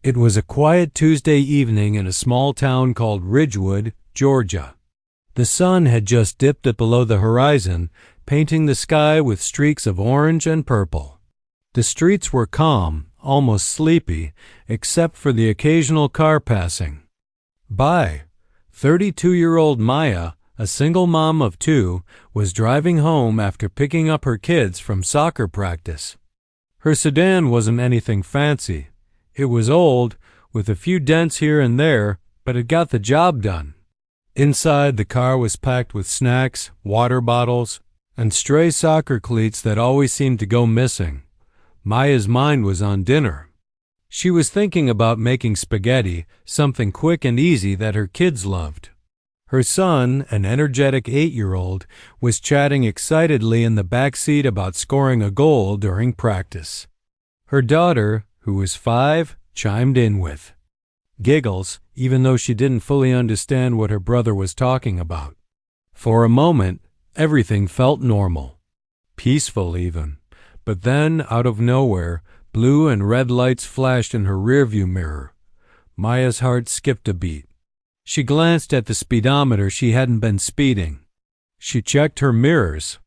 It was a quiet Tuesday evening in a small town called Ridgewood, Georgia. The sun had just dipped it below the horizon, painting the sky with streaks of orange and purple. The streets were calm, almost sleepy, except for the occasional car passing by. 32-year-old Maya, a single mom of two, was driving home after picking up her kids from soccer practice. Her sedan wasn't anything fancy. It was old, with a few dents here and there, but it got the job done. Inside, the car was packed with snacks, water bottles, and stray soccer cleats that always seemed to go missing. Maya's mind was on dinner. She was thinking about making spaghetti, something quick and easy that her kids loved. Her son, an energetic 8-year-old, was chatting excitedly in the back seat about scoring a goal during practice. Her daughter, who was 5, chimed in with giggles, even though she didn't fully understand what her brother was talking about. For a moment, everything felt normal, peaceful even. But then, out of nowhere, blue and red lights flashed in her rearview mirror. Maya's heart skipped a beat. She glanced at the speedometer. She hadn't been speeding. She checked her mirrors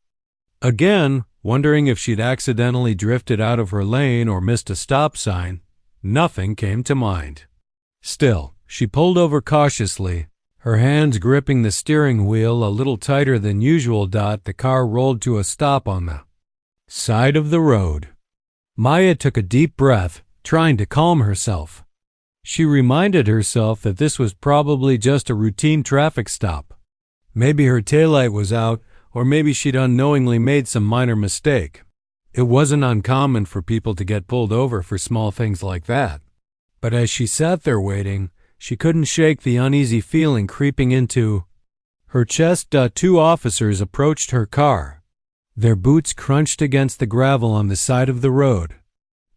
again, wondering if she'd accidentally drifted out of her lane or missed a stop sign. Nothing came to mind. Still, she pulled over cautiously, her hands gripping the steering wheel a little tighter than usual. The car rolled to a stop on the side of the road. Maya took a deep breath, trying to calm herself. She reminded herself that this was probably just a routine traffic stop. Maybe her taillight was out, or maybe she'd unknowingly made some minor mistake. It wasn't uncommon for people to get pulled over for small things like that. But as she sat there waiting, she couldn't shake the uneasy feeling creeping into her chest. 2 officers approached her car. Their boots crunched against the gravel on the side of the road.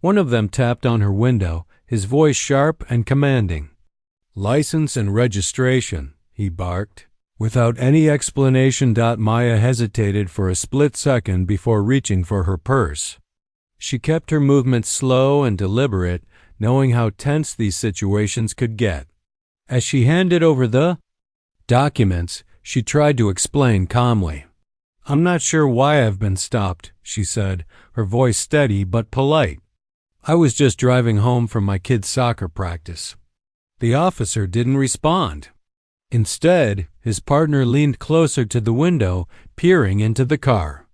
One of them tapped on her window, his voice sharp and commanding. "License and registration," he barked. Without any explanation, Maya hesitated for a split second before reaching for her purse. She kept her movements slow and deliberate, knowing how tense these situations could get. As she handed over the documents, she tried to explain calmly. "I'm not sure why I've been stopped," she said, her voice steady but polite. "I was just driving home from my kid's soccer practice." The officer didn't respond. Instead, his partner leaned closer to the window, peering into the car.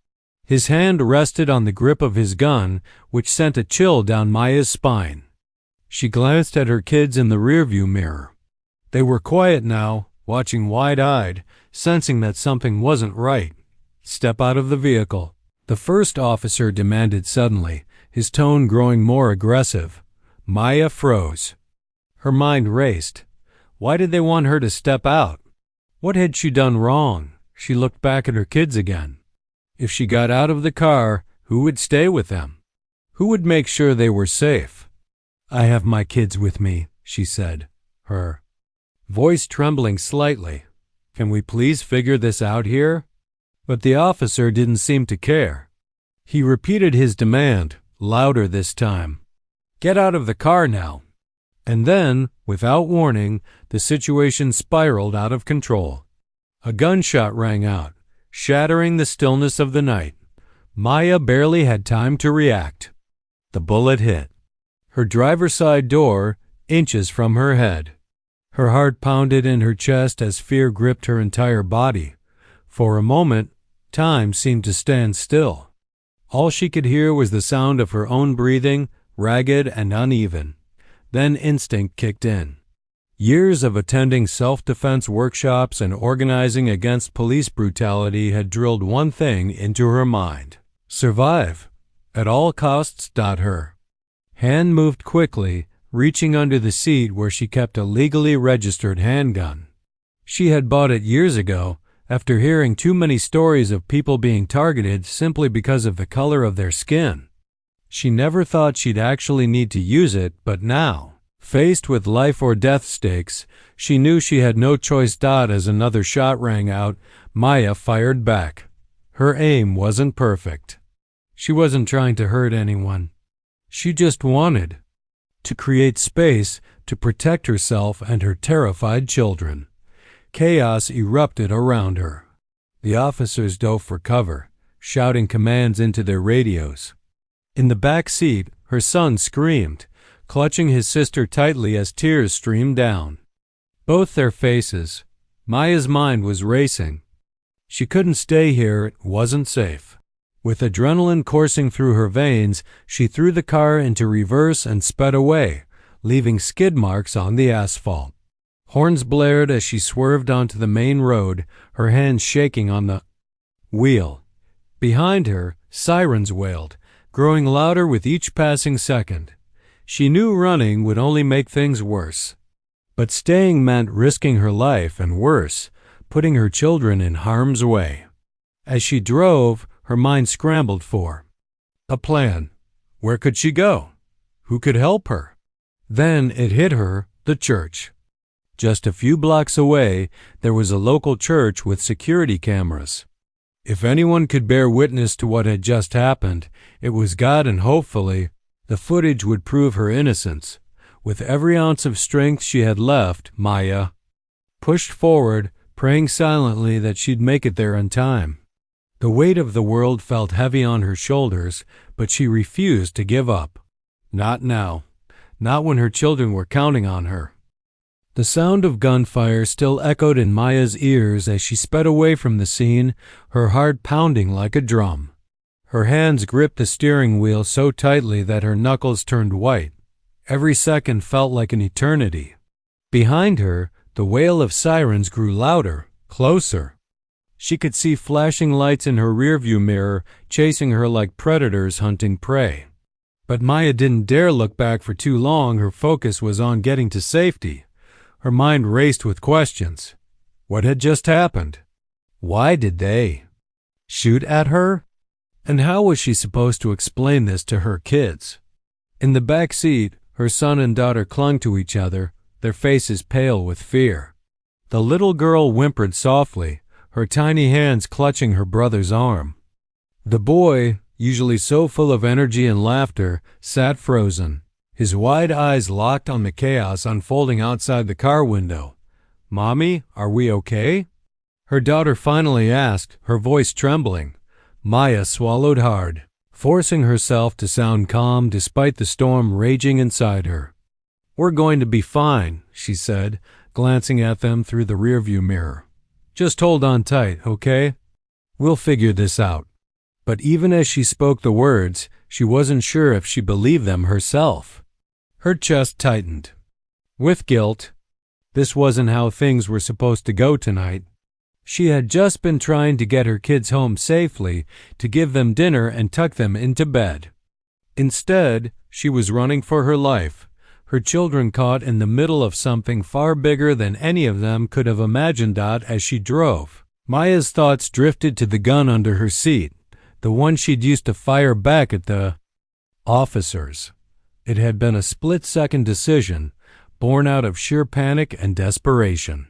His hand rested on the grip of his gun, which sent a chill down Maya's spine. She glanced at her kids in the rearview mirror. They were quiet now, watching wide-eyed, sensing that something wasn't right. "Step out of the vehicle," the first officer demanded suddenly, his tone growing more aggressive. Maya froze. Her mind raced. Why did they want her to step out? What had she done wrong? She looked back at her kids again. If she got out of the car, who would stay with them? Who would make sure they were safe? "I have my kids with me," she said, her voice trembling slightly. "Can we please figure this out here?" But the officer didn't seem to care. He repeated his demand, louder this time. "Get out of the car now." And then, without warning, the situation spiraled out of control. A gunshot rang out, shattering the stillness of the night. Maya barely had time to react. The bullet hit her driver's side door, inches from her head. Her heart pounded in her chest as fear gripped her entire body. For a moment, time seemed to stand still. All she could hear was the sound of her own breathing, ragged and uneven. Then instinct kicked in. Years of attending self-defense workshops and organizing against police brutality had drilled one thing into her mind: survive, at all costs. Her hand moved quickly, reaching under the seat where she kept a legally registered handgun. She had bought it years ago, after hearing too many stories of people being targeted simply because of the color of their skin. She never thought she'd actually need to use it, but now, faced with life or death stakes, she knew she had no choice. As another shot rang out, Maya fired back. Her aim wasn't perfect. She wasn't trying to hurt anyone. She just wanted to create space to protect herself and her terrified children. Chaos erupted around her. The officers dove for cover, shouting commands into their radios. In the back seat, her son screamed, clutching his sister tightly as tears streamed down. Both their faces. Maya's mind was racing. She couldn't stay here, it wasn't safe. With adrenaline coursing through her veins, she threw the car into reverse and sped away, leaving skid marks on the asphalt. Horns blared as she swerved onto the main road, her hands shaking on the wheel. Behind her, sirens wailed, growing louder with each passing second. She knew running would only make things worse. But staying meant risking her life and worse, putting her children in harm's way. As she drove, her mind scrambled for a plan. Where could she go? Who could help her? Then it hit her, the church. Just a few blocks away, there was a local church with security cameras. If anyone could bear witness to what had just happened, it was God, and hopefully, the footage would prove her innocence. With every ounce of strength she had left, Maya pushed forward, praying silently that she'd make it there in time. The weight of the world felt heavy on her shoulders, but she refused to give up. Not now. Not when her children were counting on her. The sound of gunfire still echoed in Maya's ears as she sped away from the scene, her heart pounding like a drum. Her hands gripped the steering wheel so tightly that her knuckles turned white. Every second felt like an eternity. Behind her, the wail of sirens grew louder, closer. She could see flashing lights in her rearview mirror, chasing her like predators hunting prey. But Maya didn't dare look back for too long. Her focus was on getting to safety. Her mind raced with questions. What had just happened? Why did they shoot at her? And how was she supposed to explain this to her kids? In the back seat, her son and daughter clung to each other, their faces pale with fear. The little girl whimpered softly, her tiny hands clutching her brother's arm. The boy, usually so full of energy and laughter, sat frozen, his wide eyes locked on the chaos unfolding outside the car window. "Mommy, are we okay?" her daughter finally asked, her voice trembling. Maya swallowed hard, forcing herself to sound calm despite the storm raging inside her. "We're going to be fine," she said, glancing at them through the rearview mirror. "Just hold on tight, okay? We'll figure this out." But even as she spoke the words, she wasn't sure if she believed them herself. Her chest tightened. With guilt. This wasn't how things were supposed to go tonight. She had just been trying to get her kids home safely, to give them dinner and tuck them into bed. Instead, she was running for her life, her children caught in the middle of something far bigger than any of them could have imagined. As she drove, Maya's thoughts drifted to the gun under her seat, the one she'd used to fire back at the officers. It had been a split-second decision, born out of sheer panic and desperation.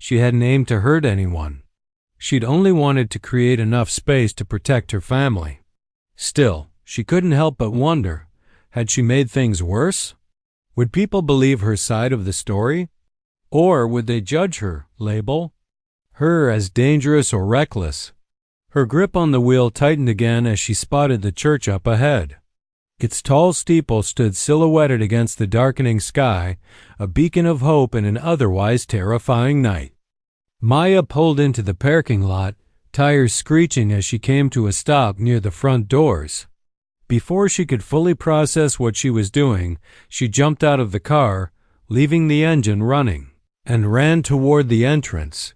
She hadn't aimed to hurt anyone. She'd only wanted to create enough space to protect her family. Still, she couldn't help but wonder, had she made things worse? Would people believe her side of the story? Or would they judge her, label her as dangerous or reckless? Her grip on the wheel tightened again as she spotted the church up ahead. Its tall steeple stood silhouetted against the darkening sky, a beacon of hope in an otherwise terrifying night. Maya pulled into the parking lot, tires screeching as she came to a stop near the front doors. Before she could fully process what she was doing, she jumped out of the car, leaving the engine running, and ran toward the entrance.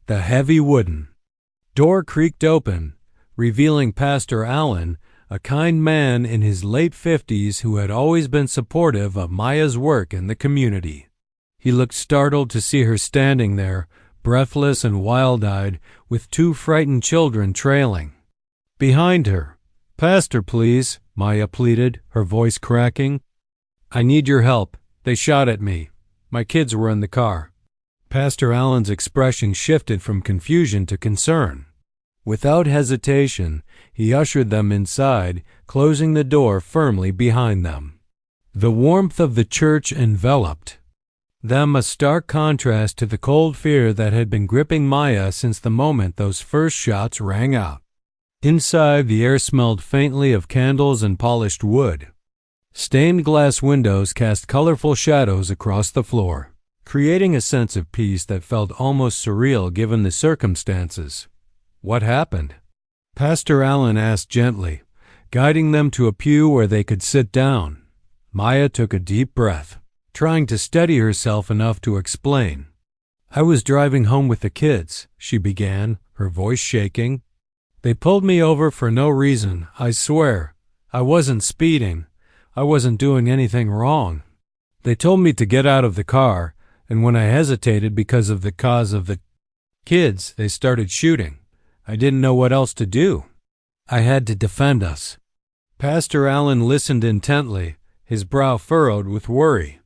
The heavy wooden door creaked open, revealing Pastor Allen, a kind man in his late 50s who had always been supportive of Maya's work in the community. He looked startled to see her standing there, breathless and wild-eyed, with two frightened children trailing behind her. "Pastor, please," Maya pleaded, her voice cracking. "I need your help. They shot at me. My kids were in the car." Pastor Allen's expression shifted from confusion to concern. Without hesitation, he ushered them inside, closing the door firmly behind them. The warmth of the church enveloped them, a stark contrast to the cold fear that had been gripping Maya since the moment those first shots rang out. Inside, the air smelled faintly of candles and polished wood. Stained glass windows cast colorful shadows across the floor, creating a sense of peace that felt almost surreal given the circumstances. "What happened?" Pastor Allen asked gently, guiding them to a pew where they could sit down. Maya took a deep breath, trying to steady herself enough to explain. "I was driving home with the kids," she began, her voice shaking. "They pulled me over for no reason, I swear. I wasn't speeding. I wasn't doing anything wrong. They told me to get out of the car, and when I hesitated because of the cause of the kids, they started shooting. I didn't know what else to do. I had to defend us." Pastor Allen listened intently, his brow furrowed with worry.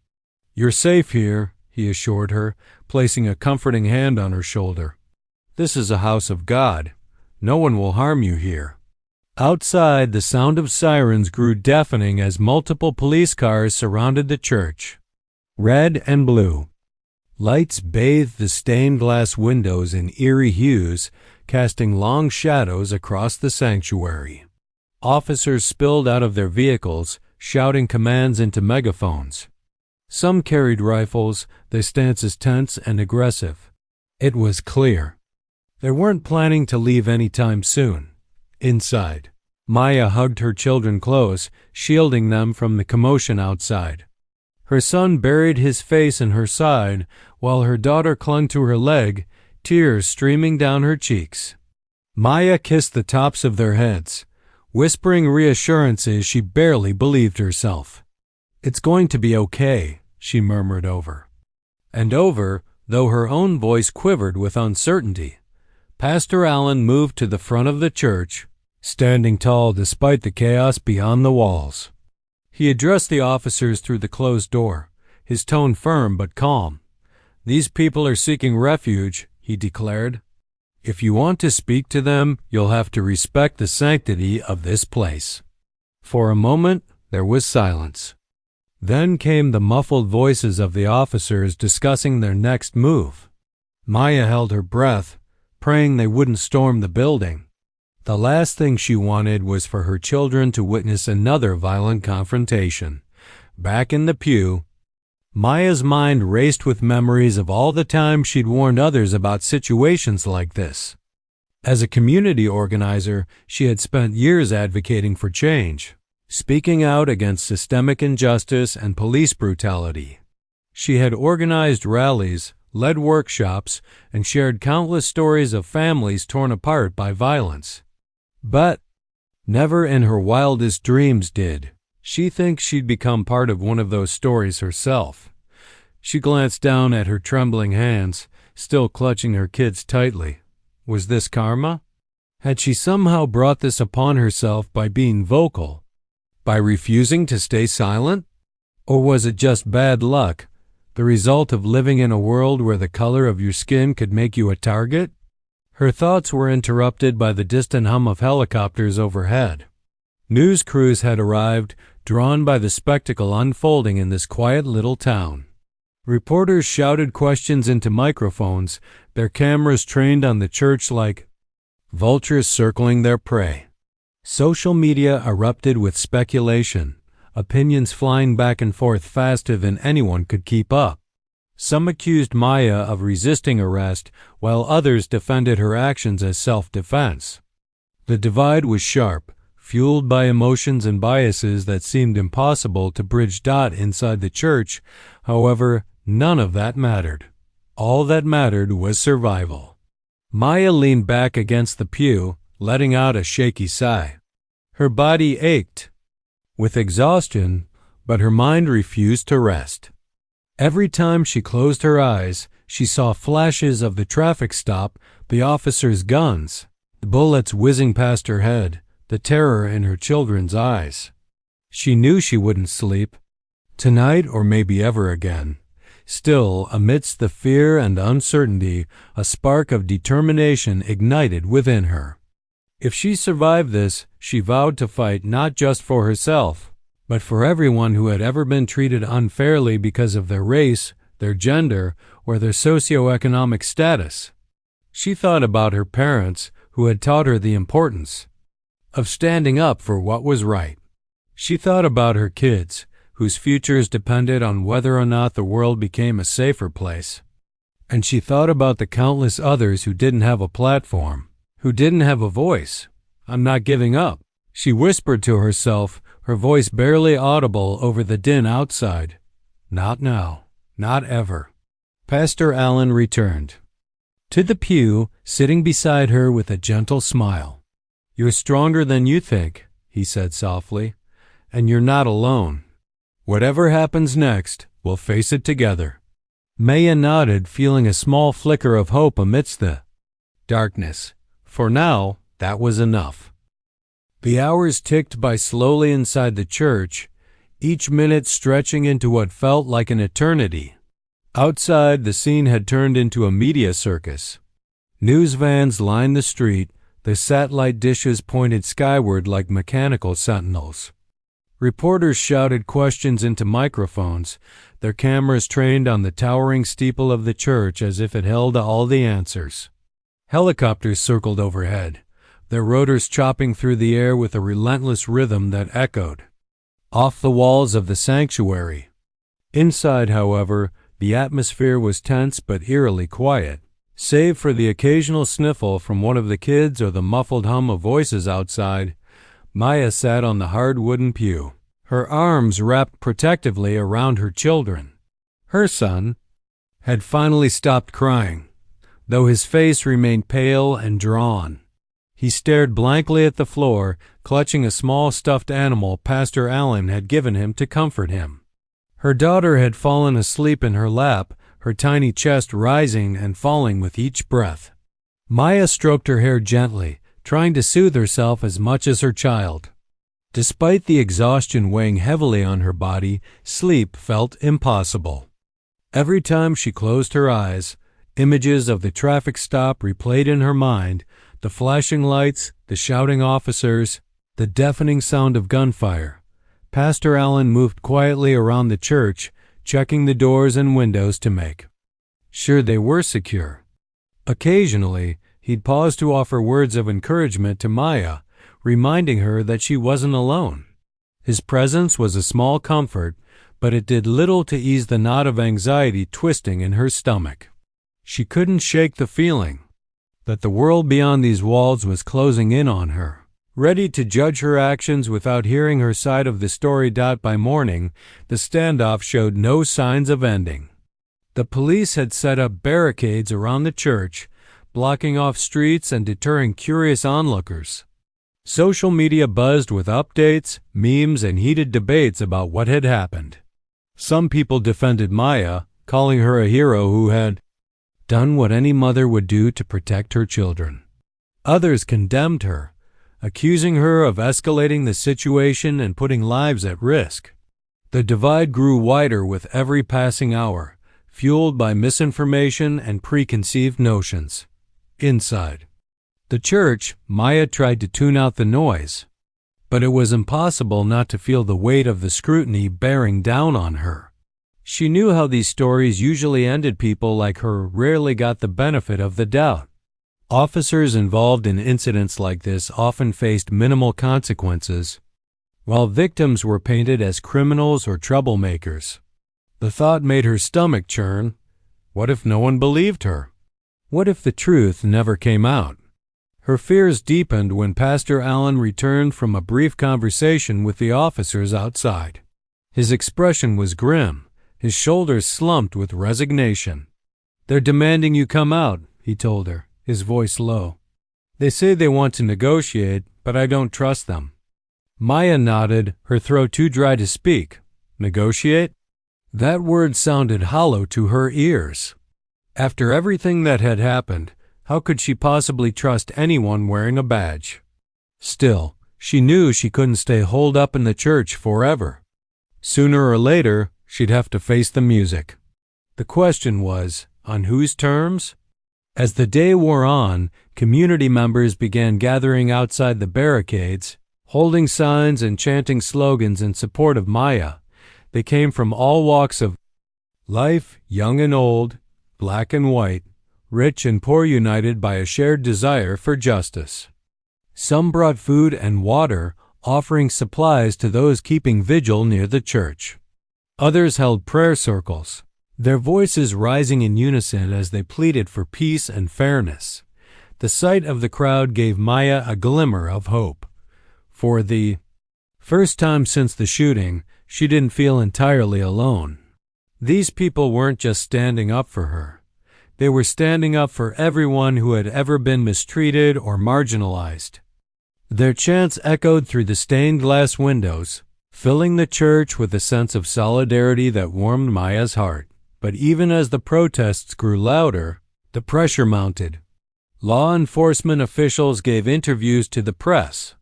"You're safe here," he assured her, placing a comforting hand on her shoulder. "This is a house of God. No one will harm you here." Outside, the sound of sirens grew deafening as multiple police cars surrounded the church. Red and blue lights bathed the stained glass windows in eerie hues, casting long shadows across the sanctuary. Officers spilled out of their vehicles, shouting commands into megaphones. Some carried rifles, their stances tense and aggressive. It was clear they weren't planning to leave any time soon. Inside, Maya hugged her children close, shielding them from the commotion outside. Her son buried his face in her side, while her daughter clung to her leg, tears streaming down her cheeks. Maya kissed the tops of their heads, whispering reassurances she barely believed herself. "It's going to be okay," she murmured over and over, though her own voice quivered with uncertainty. Pastor Allen moved to the front of the church, standing tall despite the chaos beyond the walls. He addressed the officers through the closed door, his tone firm but calm. "These people are seeking refuge," he declared. "If you want to speak to them, you'll have to respect the sanctity of this place." For a moment, there was silence. Then came the muffled voices of the officers discussing their next move. Maya held her breath, praying they wouldn't storm the building. The last thing she wanted was for her children to witness another violent confrontation. Back in the pew, Maya's mind raced with memories of all the times she'd warned others about situations like this. As a community organizer, she had spent years advocating for change, speaking out against systemic injustice and police brutality. She had organized rallies, led workshops, and shared countless stories of families torn apart by violence. But never in her wildest dreams did she think she'd become part of one of those stories herself. She glanced down at her trembling hands, still clutching her kids tightly. Was this karma? Had she somehow brought this upon herself by being vocal, by refusing to stay silent? Or was it just bad luck, the result of living in a world where the color of your skin could make you a target? Her thoughts were interrupted by the distant hum of helicopters overhead. News crews had arrived, drawn by the spectacle unfolding in this quiet little town. Reporters shouted questions into microphones, their cameras trained on the church like vultures circling their prey. Social media erupted with speculation, opinions flying back and forth faster than anyone could keep up. Some accused Maya of resisting arrest, while others defended her actions as self-defense. The divide was sharp, fueled by emotions and biases that seemed impossible to bridge. Inside the church, however, none of that mattered. All that mattered was survival. Maya leaned back against the pew, letting out a shaky sigh. Her body ached with exhaustion, but her mind refused to rest. Every time she closed her eyes, she saw flashes of the traffic stop, the officers' guns, the bullets whizzing past her head, the terror in her children's eyes. She knew she wouldn't sleep, tonight or maybe ever again. Still, amidst the fear and uncertainty, a spark of determination ignited within her. If she survived this, she vowed to fight not just for herself, but for everyone who had ever been treated unfairly because of their race, their gender, or their socioeconomic status. She thought about her parents, who had taught her the importance of standing up for what was right. She thought about her kids, whose futures depended on whether or not the world became a safer place. And she thought about the countless others who didn't have a platform, who didn't have a voice. "I'm not giving up," she whispered to herself, her voice barely audible over the din outside. Not now. Not ever. Pastor Allen returned to the pew, sitting beside her with a gentle smile. "You're stronger than you think," he said softly, "and you're not alone. Whatever happens next, we'll face it together." Maya nodded, feeling a small flicker of hope amidst the darkness. For now, that was enough. The hours ticked by slowly inside the church, each minute stretching into what felt like an eternity. Outside, the scene had turned into a media circus. News vans lined the street, their satellite dishes pointed skyward like mechanical sentinels. Reporters shouted questions into microphones, their cameras trained on the towering steeple of the church as if it held all the answers. Helicopters circled overhead, their rotors chopping through the air with a relentless rhythm that echoed off the walls of the sanctuary. Inside, however, the atmosphere was tense but eerily quiet. Save for the occasional sniffle from one of the kids or the muffled hum of voices outside, Maya sat on the hard wooden pew, her arms wrapped protectively around her children. Her son had finally stopped crying, though his face remained pale and drawn. He stared blankly at the floor, clutching a small stuffed animal Pastor Allen had given him to comfort him. Her daughter had fallen asleep in her lap, her tiny chest rising and falling with each breath. Maya stroked her hair gently, trying to soothe herself as much as her child. Despite the exhaustion weighing heavily on her body, sleep felt impossible. Every time she closed her eyes, images of the traffic stop replayed in her mind, the flashing lights, the shouting officers, the deafening sound of gunfire. Pastor Allen moved quietly around the church, checking the doors and windows to make sure they were secure. Occasionally, he'd pause to offer words of encouragement to Maya, reminding her that she wasn't alone. His presence was a small comfort, but it did little to ease the knot of anxiety twisting in her stomach. She couldn't shake the feeling that the world beyond these walls was closing in on her, ready to judge her actions without hearing her side of the story. By morning, the standoff showed no signs of ending. The police had set up barricades around the church, blocking off streets and deterring curious onlookers. Social media buzzed with updates, memes, and heated debates about what had happened. Some people defended Maya, calling her a hero who had done what any mother would do to protect her children. Others condemned her, accusing her of escalating the situation and putting lives at risk. The divide grew wider with every passing hour, fueled by misinformation and preconceived notions. Inside the church, Maya tried to tune out the noise, but it was impossible not to feel the weight of the scrutiny bearing down on her. She knew how these stories usually ended. People like her rarely got the benefit of the doubt. Officers involved in incidents like this often faced minimal consequences, while victims were painted as criminals or troublemakers. The thought made her stomach churn. What if no one believed her? What if the truth never came out? Her fears deepened when Pastor Allen returned from a brief conversation with the officers outside. His expression was grim, his shoulders slumped with resignation. "They're demanding you come out," he told her, his voice low. "They say they want to negotiate, but I don't trust them." Maya nodded, her throat too dry to speak. Negotiate? That word sounded hollow to her ears. After everything that had happened, how could she possibly trust anyone wearing a badge? Still, she knew she couldn't stay holed up in the church forever. Sooner or later, she'd have to face the music. The question was, on whose terms? As the day wore on, community members began gathering outside the barricades, holding signs and chanting slogans in support of Maya. They came from all walks of life, young and old, black and white, rich and poor, united by a shared desire for justice. Some brought food and water, offering supplies to those keeping vigil near the church. Others held prayer circles, their voices rising in unison as they pleaded for peace and fairness. The sight of the crowd gave Maya a glimmer of hope. For the first time since the shooting, she didn't feel entirely alone. These people weren't just standing up for her. They were standing up for everyone who had ever been mistreated or marginalized. Their chants echoed through the stained glass windows, filling the church with a sense of solidarity that warmed Maya's heart. But even as the protests grew louder, the pressure mounted. Law enforcement officials gave interviews to the press,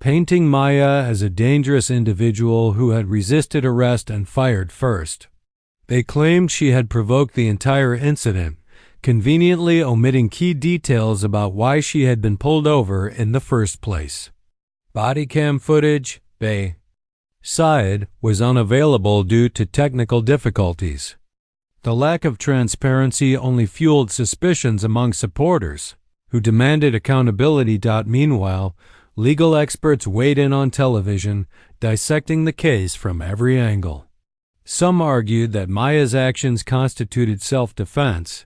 painting Maya as a dangerous individual who had resisted arrest and fired first. They claimed she had provoked the entire incident, conveniently omitting key details about why she had been pulled over in the first place. Body cam footage, they said, was unavailable due to technical difficulties. The lack of transparency only fueled suspicions among supporters, who demanded accountability. Meanwhile, legal experts weighed in on television, dissecting the case from every angle. Some argued that Maya's actions constituted self-defense,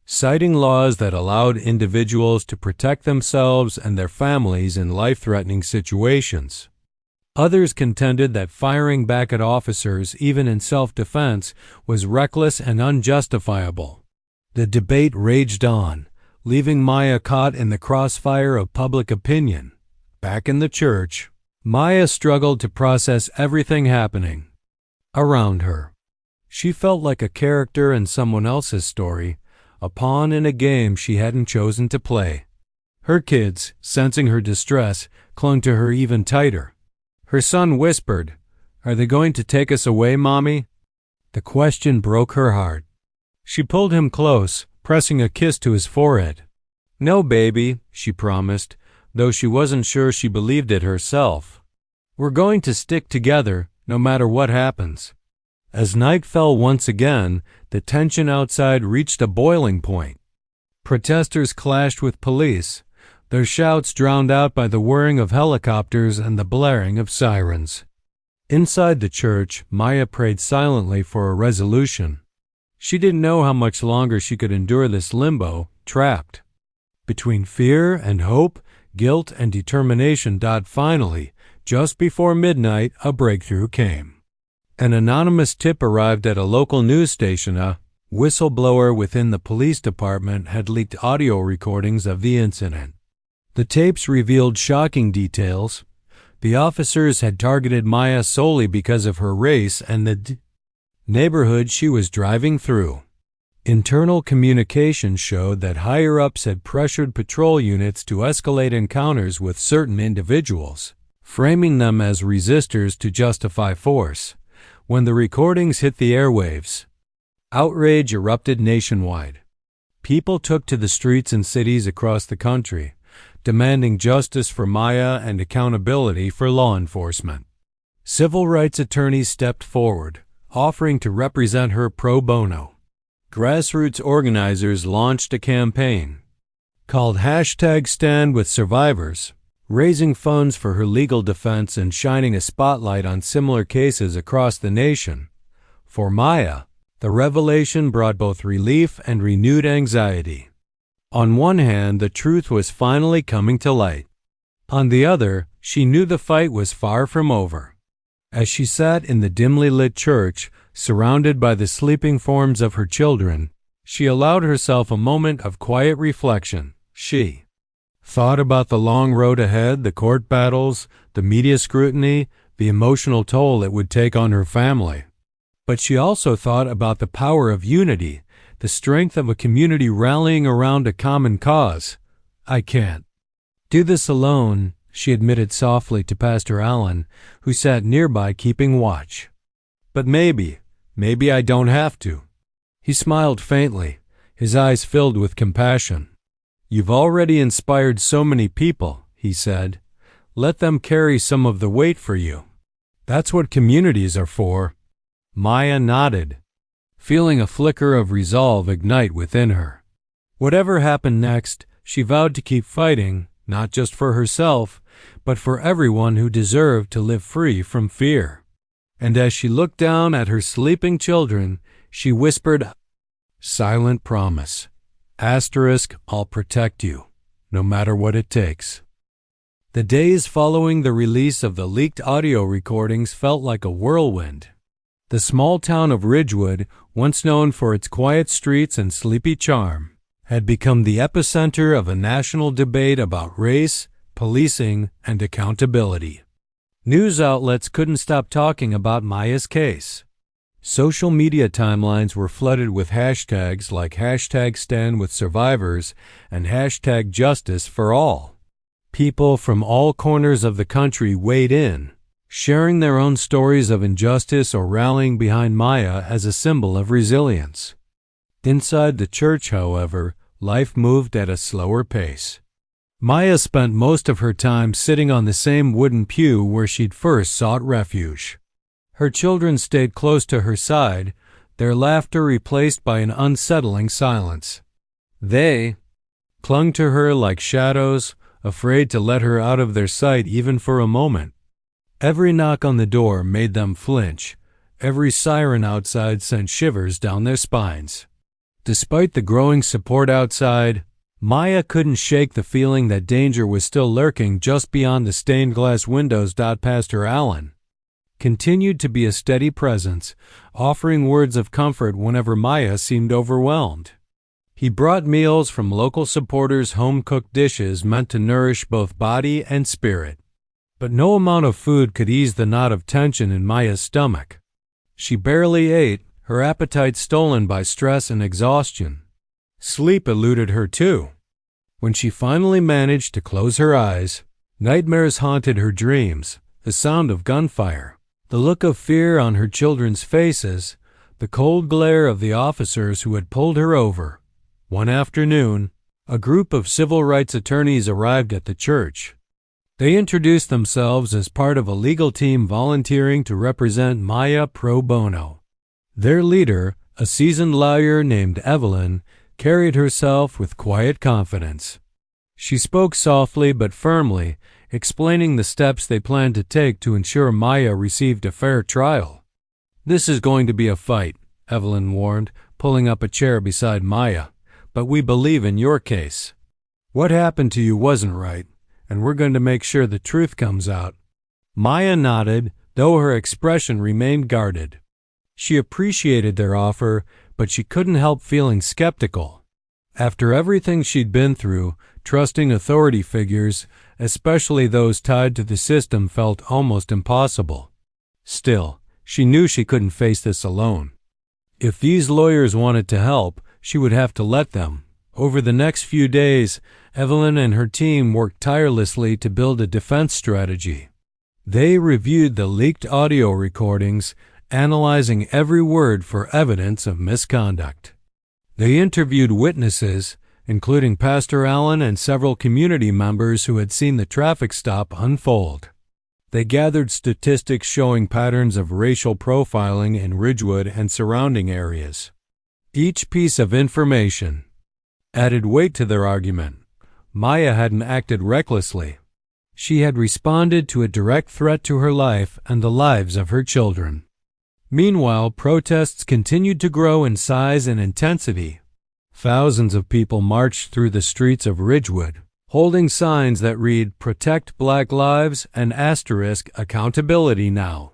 citing laws that allowed individuals to protect themselves and their families in life-threatening situations. Others contended that firing back at officers, even in self-defense, was reckless and unjustifiable. The debate raged on, leaving Maya caught in the crossfire of public opinion. Back in the church, Maya struggled to process everything happening around her. She felt like a character in someone else's story, a pawn in a game she hadn't chosen to play. Her kids, sensing her distress, clung to her even tighter. Her son whispered, "Are they going to take us away, Mommy?" The question broke her heart. She pulled him close, pressing a kiss to his forehead. "No, baby," she promised, though she wasn't sure she believed it herself. "We're going to stick together, no matter what happens." As night fell once again, the tension outside reached a boiling point. Protesters clashed with police, their shouts drowned out by the whirring of helicopters and the blaring of sirens. Inside the church, Maya prayed silently for a resolution. She didn't know how much longer she could endure this limbo, trapped between fear and hope, guilt and determination. Finally, just before midnight, a breakthrough came. An anonymous tip arrived at a local news station. A whistleblower within the police department had leaked audio recordings of the incident. The tapes revealed shocking details. The officers had targeted Maya solely because of her race and the neighborhood she was driving through. Internal communication showed that higher-ups had pressured patrol units to escalate encounters with certain individuals, framing them as resistors to justify force. When the recordings hit the airwaves, outrage erupted nationwide. People took to the streets in cities across the country, demanding justice for Maya and accountability for law enforcement. Civil rights attorneys stepped forward, offering to represent her pro bono. Grassroots organizers launched a campaign called #StandWithSurvivors, raising funds for her legal defense and shining a spotlight on similar cases across the nation. For Maya, the revelation brought both relief and renewed anxiety. On one hand, the truth was finally coming to light. On the other, she knew the fight was far from over. As she sat in the dimly lit church, surrounded by the sleeping forms of her children, she allowed herself a moment of quiet reflection. She thought about the long road ahead, the court battles, the media scrutiny, the emotional toll it would take on her family. But she also thought about the power of unity, the strength of a community rallying around a common cause. "I can't do this alone," she admitted softly to Pastor Allen, who sat nearby keeping watch. "But maybe I don't have to." He smiled faintly, his eyes filled with compassion. "You've already inspired so many people," he said. Let them carry some of the weight for you. That's what communities are for." Maya nodded, feeling a flicker of resolve ignite within her. Whatever happened next, she vowed to keep fighting, not just for herself, but for everyone who deserved to live free from fear. And as she looked down at her sleeping children, she whispered, "Silent promise. Asterisk, I'll protect you, no matter what it takes." The days following the release of the leaked audio recordings felt like a whirlwind. The small town of Ridgewood, once known for its quiet streets and sleepy charm, had become the epicenter of a national debate about race, policing, and accountability. News outlets couldn't stop talking about Maya's case. Social media timelines were flooded with hashtags like #StandWithSurvivors and #JusticeForAll. People from all corners of the country weighed in, sharing their own stories of injustice or rallying behind Maya as a symbol of resilience. Inside the church, however, life moved at a slower pace. Maya spent most of her time sitting on the same wooden pew where she'd first sought refuge. Her children stayed close to her side, their laughter replaced by an unsettling silence. They clung to her like shadows, afraid to let her out of their sight even for a moment. Every knock on the door made them flinch. Every siren outside sent shivers down their spines. Despite the growing support outside, Maya couldn't shake the feeling that danger was still lurking just beyond the stained glass windows. Pastor Allen continued to be a steady presence, offering words of comfort whenever Maya seemed overwhelmed. He brought meals from local supporters' home-cooked dishes meant to nourish both body and spirit. But no amount of food could ease the knot of tension in Maya's stomach. She barely ate, her appetite stolen by stress and exhaustion. Sleep eluded her too. When she finally managed to close her eyes, nightmares haunted her dreams, the sound of gunfire, the look of fear on her children's faces, the cold glare of the officers who had pulled her over. One afternoon, a group of civil rights attorneys arrived at the church. They introduced themselves as part of a legal team volunteering to represent Maya pro bono. Their leader, a seasoned lawyer named Evelyn, carried herself with quiet confidence. She spoke softly but firmly, explaining the steps they planned to take to ensure Maya received a fair trial. "This is going to be a fight," Evelyn warned, pulling up a chair beside Maya. "But we believe in your case. What happened to you wasn't right, and we're going to make sure the truth comes out." Maya nodded, though her expression remained guarded. She appreciated their offer, but she couldn't help feeling skeptical. After everything she'd been through, trusting authority figures, especially those tied to the system, felt almost impossible. Still, she knew she couldn't face this alone. If these lawyers wanted to help, she would have to let them. Over the next few days, Evelyn and her team worked tirelessly to build a defense strategy. They reviewed the leaked audio recordings, analyzing every word for evidence of misconduct. They interviewed witnesses, including Pastor Allen and several community members who had seen the traffic stop unfold. They gathered statistics showing patterns of racial profiling in Ridgewood and surrounding areas. Each piece of information added weight to their argument. Maya hadn't acted recklessly. She had responded to a direct threat to her life and the lives of her children. Meanwhile, protests continued to grow in size and intensity. Thousands of people marched through the streets of Ridgewood, holding signs that read, "Protect Black Lives" and *Accountability Now.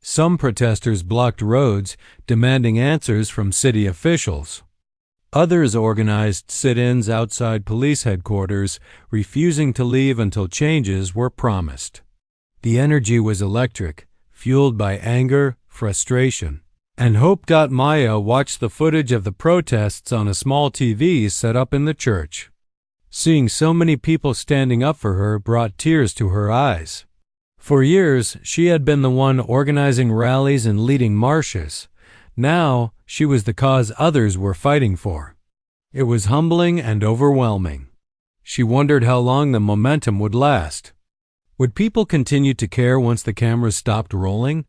Some protesters blocked roads, demanding answers from city officials. Others organized sit-ins outside police headquarters, refusing to leave until changes were promised. The energy was electric, fueled by anger, frustration, and hope. Maya watched the footage of the protests on a small TV set up in the church. Seeing so many people standing up for her brought tears to her eyes. For years, she had been the one organizing rallies and leading marches. Now, she was the cause others were fighting for. It was humbling and overwhelming. She wondered how long the momentum would last. Would people continue to care once the cameras stopped rolling?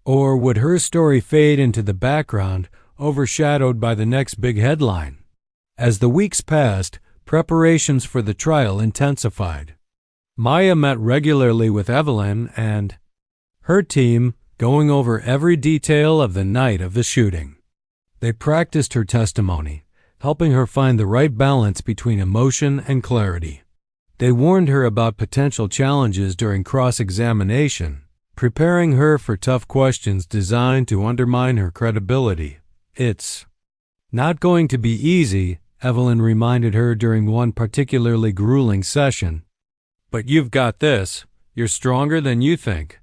Or would her story fade into the background, overshadowed by the next big headline? As the weeks passed, preparations for the trial intensified. Maya met regularly with Evelyn and her team, going over every detail of the night of the shooting. They practiced her testimony, helping her find the right balance between emotion and clarity. They warned her about potential challenges during cross-examination, preparing her for tough questions designed to undermine her credibility. "It's not going to be easy," Evelyn reminded her during one particularly grueling session. "But you've got this. You're stronger than you think."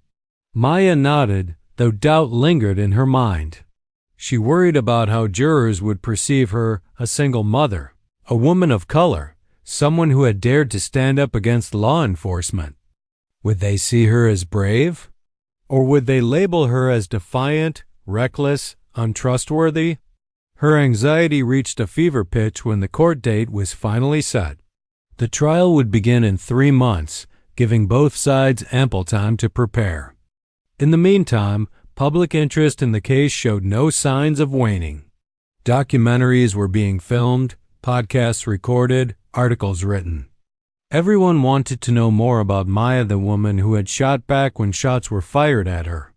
Maya nodded, though doubt lingered in her mind. She worried about how jurors would perceive her a single mother, a woman of color, someone who had dared to stand up against law enforcement. Would they see her as brave? Or would they label her as defiant, reckless, untrustworthy? Her anxiety reached a fever pitch when the court date was finally set. The trial would begin in 3 months, giving both sides ample time to prepare. In the meantime, public interest in the case showed no signs of waning. Documentaries were being filmed, podcasts recorded, articles written. Everyone wanted to know more about Maya, the woman who had shot back when shots were fired at her.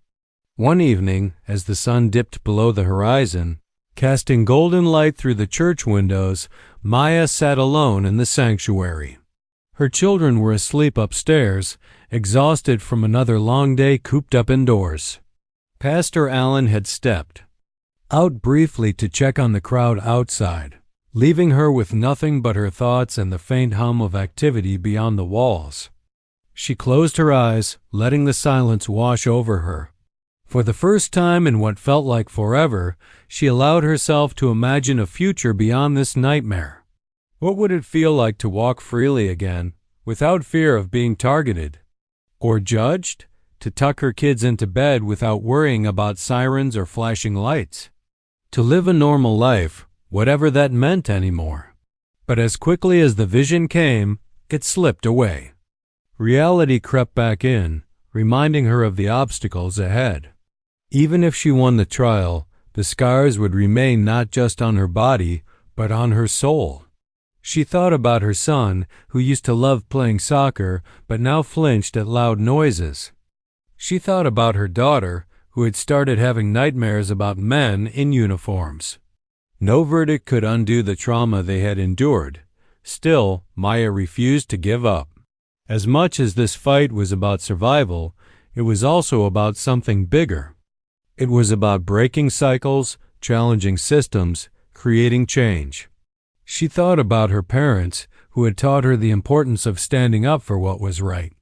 One evening, as the sun dipped below the horizon, casting golden light through the church windows, Maya sat alone in the sanctuary. Her children were asleep upstairs, exhausted from another long day cooped up indoors. Pastor Allen had stepped out briefly to check on the crowd outside, leaving her with nothing but her thoughts and the faint hum of activity beyond the walls. She closed her eyes, letting the silence wash over her. For the first time in what felt like forever, she allowed herself to imagine a future beyond this nightmare. What would it feel like to walk freely again, without fear of being targeted or judged? To tuck her kids into bed without worrying about sirens or flashing lights? To live a normal life, whatever that meant anymore. But as quickly as the vision came, it slipped away. Reality crept back in, reminding her of the obstacles ahead. Even if she won the trial, the scars would remain not just on her body, but on her soul. She thought about her son, who used to love playing soccer, but now flinched at loud noises. She thought about her daughter, who had started having nightmares about men in uniforms. No verdict could undo the trauma they had endured. Still, Maya refused to give up. As much as this fight was about survival, it was also about something bigger. It was about breaking cycles, challenging systems, creating change. She thought about her parents, who had taught her the importance of standing up for what was right.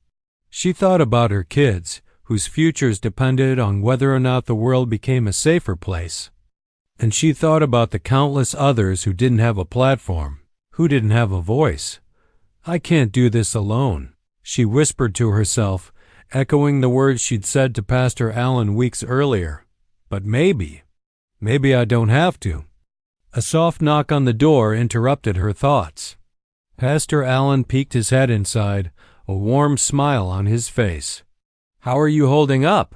She thought about her kids, whose futures depended on whether or not the world became a safer place. And she thought about the countless others who didn't have a platform, who didn't have a voice. "I can't do this alone," she whispered to herself, echoing the words she'd said to Pastor Allen weeks earlier. "But maybe I don't have to." A soft knock on the door interrupted her thoughts. Pastor Allen peeked his head inside, a warm smile on his face. "How are you holding up?"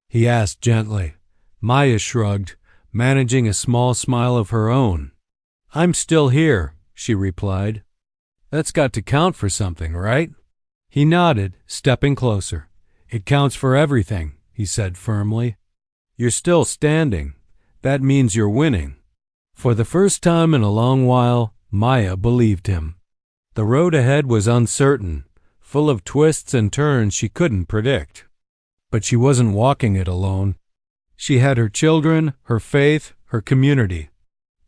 he asked gently. Maya shrugged, managing a small smile of her own. "I'm still here," she replied. "That's got to count for something, right?" He nodded, stepping closer. "It counts for everything," he said firmly. "You're still standing. That means you're winning." For the first time in a long while, Maya believed him. The road ahead was uncertain, full of twists and turns she couldn't predict. But she wasn't walking it alone. She had her children, her faith, her community.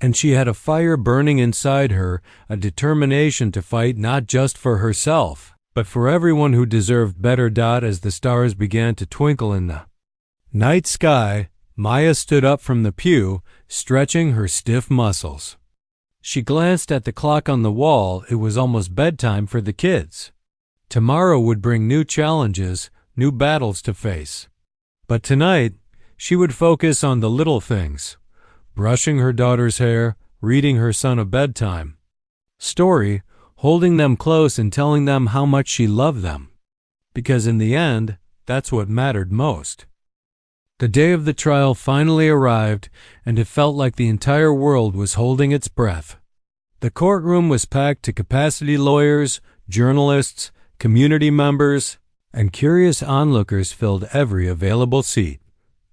And she had a fire burning inside her, a determination to fight not just for herself, but for everyone who deserved better. As the stars began to twinkle in the night sky, Maya stood up from the pew, stretching her stiff muscles. She glanced at the clock on the wall. It was almost bedtime for the kids. Tomorrow would bring new challenges, new battles to face. But tonight, she would focus on the little things: brushing her daughter's hair, reading her son a bedtime story, holding them close and telling them how much she loved them. because in the end, that's what mattered most. The day of the trial finally arrived, and it felt like the entire world was holding its breath. The courtroom was packed to capacity lawyers, journalists, community members, and curious onlookers filled every available seat.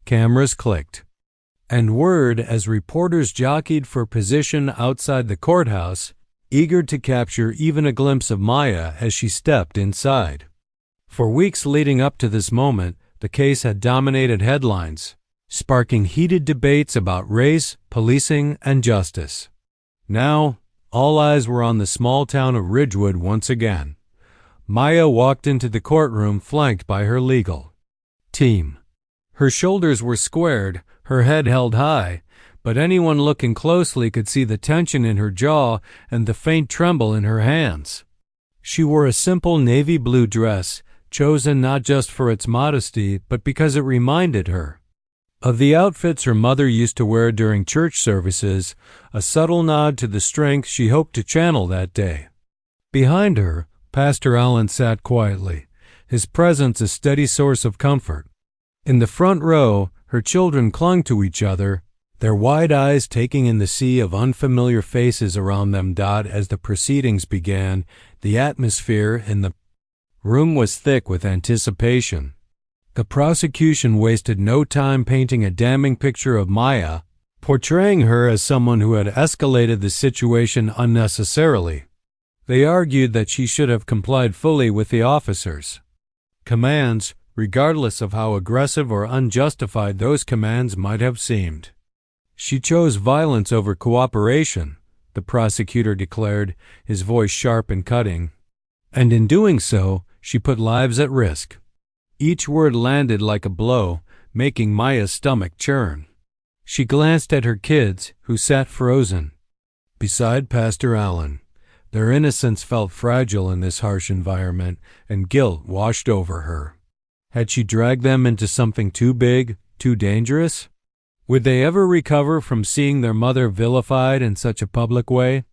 Cameras clicked. And word as reporters jockeyed for position outside the courthouse, eager to capture even a glimpse of Maya as she stepped inside. For weeks leading up to this moment, the case had dominated headlines, sparking heated debates about race, policing, and justice. Now, all eyes were on the small town of Ridgewood once again. Maya walked into the courtroom flanked by her legal team. Her shoulders were squared, her head held high, but anyone looking closely could see the tension in her jaw and the faint tremble in her hands. She wore a simple navy blue dress, chosen not just for its modesty, but because it reminded her of the outfits her mother used to wear during church services, a subtle nod to the strength she hoped to channel that day. Behind her, Pastor Allen sat quietly, his presence a steady source of comfort. In the front row, her children clung to each other, their wide eyes taking in the sea of unfamiliar faces around them. As the proceedings began, the atmosphere in the room was thick with anticipation. The prosecution wasted no time painting a damning picture of Maya, portraying her as someone who had escalated the situation unnecessarily. They argued that she should have complied fully with the officers' commands, regardless of how aggressive or unjustified those commands might have seemed. She chose violence over cooperation, the prosecutor declared, his voice sharp and cutting. And in doing so, she put lives at risk. Each word landed like a blow, making Maya's stomach churn. She glanced at her kids, who sat frozen beside Pastor Allen. Their innocence felt fragile in this harsh environment, and guilt washed over her. Had she dragged them into something too big, too dangerous? Would they ever recover from seeing their mother vilified in such a public way?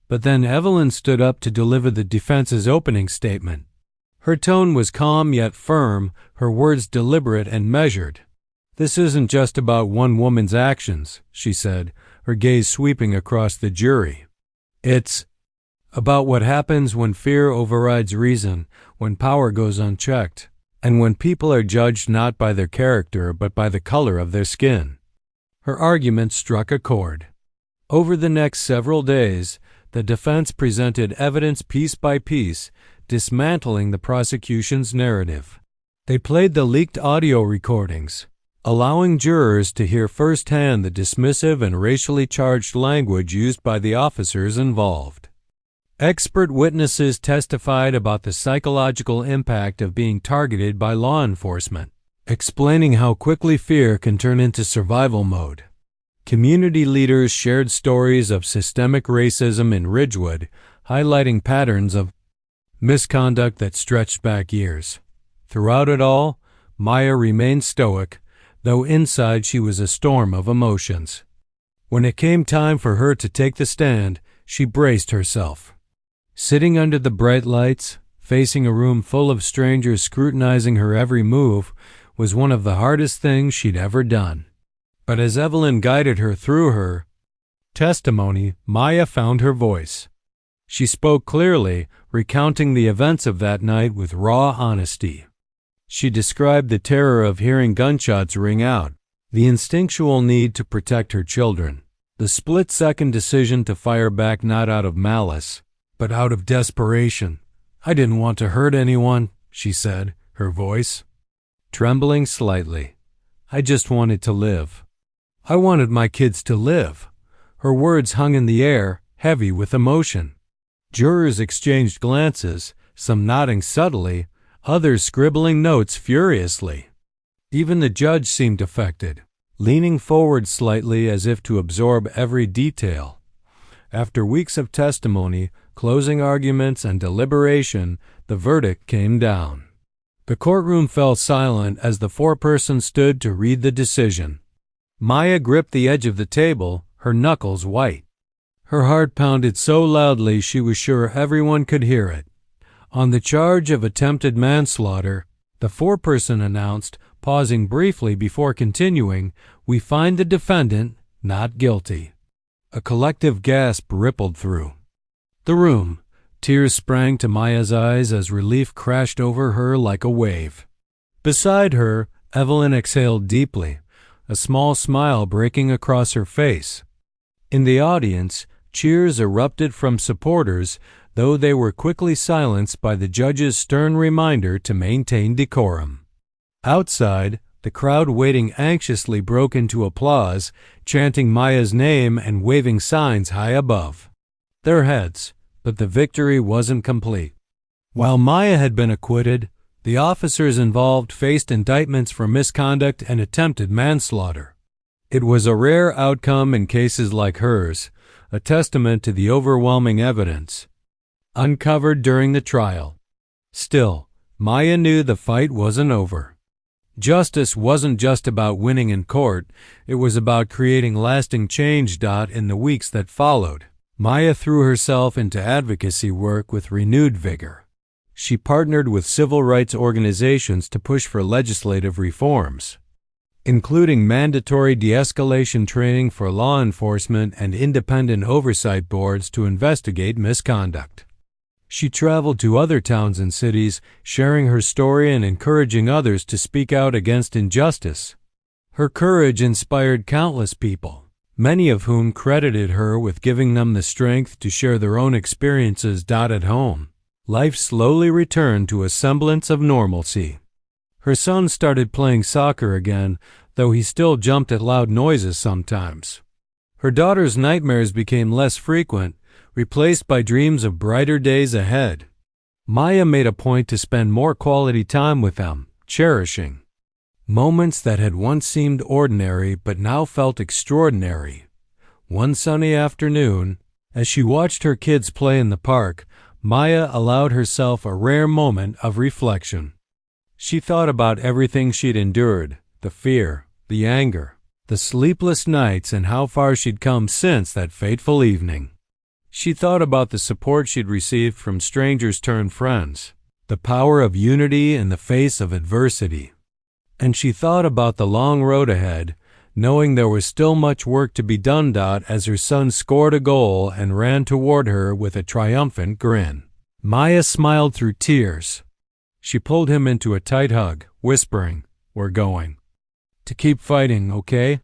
But then Evelyn stood up to deliver the defense's opening statement. Her tone was calm yet firm, her words deliberate and measured. "This isn't just about one woman's actions," she said, her gaze sweeping across the jury. "It's about what happens when fear overrides reason, when power goes unchecked, and when people are judged not by their character but by the color of their skin." Her argument struck a chord. Over the next several days, the defense presented evidence piece by piece, dismantling the prosecution's narrative. They played the leaked audio recordings, allowing jurors to hear firsthand the dismissive and racially charged language used by the officers involved. Expert witnesses testified about the psychological impact of being targeted by law enforcement, explaining how quickly fear can turn into survival mode. Community leaders shared stories of systemic racism in Ridgewood, highlighting patterns of misconduct that stretched back years. Throughout it all, Maya remained stoic, though inside she was a storm of emotions. When it came time for her to take the stand, she braced herself. Sitting under the bright lights, facing a room full of strangers scrutinizing her every move, was one of the hardest things she'd ever done. But as Evelyn guided her through her testimony, Maya found her voice. She spoke clearly, recounting the events of that night with raw honesty. She described the terror of hearing gunshots ring out, the instinctual need to protect her children, the split-second decision to fire back not out of malice, but out of desperation. "I didn't want to hurt anyone," she said, her voice trembling slightly. "I just wanted to live. I wanted my kids to live." Her words hung in the air, heavy with emotion. Jurors exchanged glances, some nodding subtly, others scribbling notes furiously. Even the judge seemed affected, leaning forward slightly as if to absorb every detail. After weeks of testimony, closing arguments, and deliberation, the verdict came down. The courtroom fell silent as the foreperson stood to read the decision. Maya gripped the edge of the table, her knuckles white. Her heart pounded so loudly she was sure everyone could hear it. On the charge of attempted manslaughter, the foreperson announced, pausing briefly before continuing, "We find the defendant not guilty." A collective gasp rippled through the room. Tears sprang to Maya's eyes as relief crashed over her like a wave. Beside her, Evelyn exhaled deeply, a small smile breaking across her face. In the audience, cheers erupted from supporters, though they were quickly silenced by the judge's stern reminder to maintain decorum. Outside, the crowd waiting anxiously broke into applause, chanting Maya's name and waving signs high above their heads. But the victory wasn't complete. While Maya had been acquitted, the officers involved faced indictments for misconduct and attempted manslaughter. It was a rare outcome in cases like hers, a testament to the overwhelming evidence uncovered during the trial. Still, Maya knew the fight wasn't over. Justice wasn't just about winning in court, it was about creating lasting change. In the weeks that followed, Maya threw herself into advocacy work with renewed vigor. She partnered with civil rights organizations to push for legislative reforms, including mandatory de-escalation training for law enforcement and independent oversight boards to investigate misconduct. She traveled to other towns and cities, sharing her story and encouraging others to speak out against injustice. Her courage inspired countless people, many of whom credited her with giving them the strength to share their own experiences. At home, life slowly returned to a semblance of normalcy. Her son started playing soccer again, though he still jumped at loud noises sometimes. Her daughter's nightmares became less frequent, replaced by dreams of brighter days ahead. Maya made a point to spend more quality time with them, cherishing moments that had once seemed ordinary but now felt extraordinary. One sunny afternoon, as she watched her kids play in the park, Maya allowed herself a rare moment of reflection. She thought about everything she'd endured, the fear, the anger, the sleepless nights, and how far she'd come since that fateful evening. She thought about the support she'd received from strangers turned friends, the power of unity in the face of adversity. And she thought about the long road ahead, knowing there was still much work to be done. As her son scored a goal and ran toward her with a triumphant grin, Maya smiled through tears. She pulled him into a tight hug, whispering, "We're going to keep fighting, okay?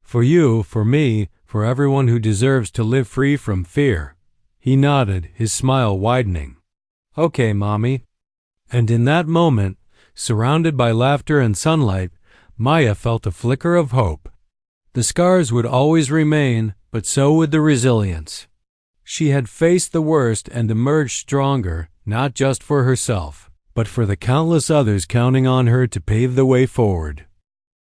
For you, for me, for everyone who deserves to live free from fear." He nodded, his smile widening. "Okay, Mommy." And in that moment, surrounded by laughter and sunlight, Maya felt a flicker of hope. The scars would always remain, but so would the resilience. She had faced the worst and emerged stronger, not just for herself, but for the countless others counting on her to pave the way forward.